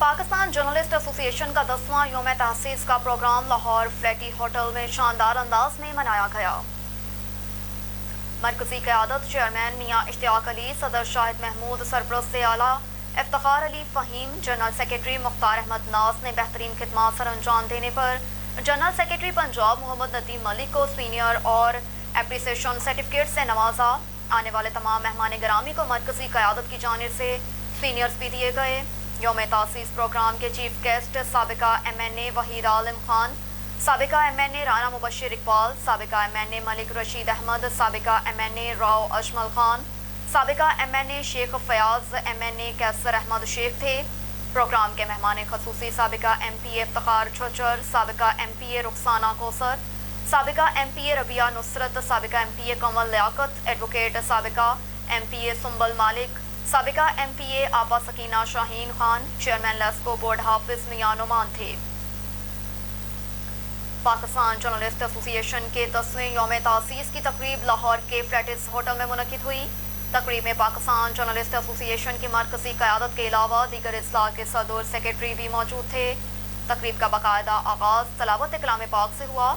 Pakistan journalist ایسوسی ایشن کا 10واں یوم تاسیس کا پروگرام لاہور فلیٹی ہوٹل میں شاندار انداز میں منایا گیا۔ مرکزی قیادت چیئرمین میاں اشتیاق علی، صدر شاہد محمود، سرپرست اعلیٰ افتخار علی فہیم، جنرل سیکرٹری مختار احمد ناز نے بہترین خدمات سر انجام دینے پر جنرل سیکرٹری پنجاب محمد ندیم ملک کو سینئر اور اپریسیشن سرٹیفکیٹ سے نوازا۔ آنے والے تمام مہمان گرامی کو مرکزی قیادت کی جانب سے سینئرز بھی دیے گئے۔ یوم تاسیس پروگرام کے چیف گیسٹ سابقہ ایم این اے وحید عالم خان، سابقہ ایم این اے رانا مبشر اقبال، سابقہ ایم این اے ملک رشید احمد، سابقہ ایم این اے راؤ اجمل خان، سابقہ ایم این اے شیخ فیاض، ایم این اے کیسر احمد شیخ تھے۔ پروگرام کے مہمان خصوصی سابقہ ایم پی اے افتخار چھچر، سابقہ ایم پی اے رخسانہ کوثر، سابقہ ایم پی اے ربیہ نصرت، سابقہ ایم پی اے کمل لیاقت، ایڈوکیٹ سابقہ ایم پی اے سنبل مالک، سابقہ ایم پی اے آپا سکینہ شاہین خان، چیئرمین لیسکو بورڈ حافظ میاں نعمان تھے۔ پاکستان جرنلسٹ ایسوسی ایشن کے 10ویں یوم تاسیس کی تقریب لاہور کے فلیٹس ہوٹل میں منعقد ہوئی۔ تقریب میں پاکستان جرنلسٹ ایسوسی ایشن کی مرکزی قیادت کے علاوہ دیگر اضلاع کے صدر سیکرٹری بھی موجود تھے۔ تقریب کا باقاعدہ آغاز تلاوت کلام پاک سے ہوا۔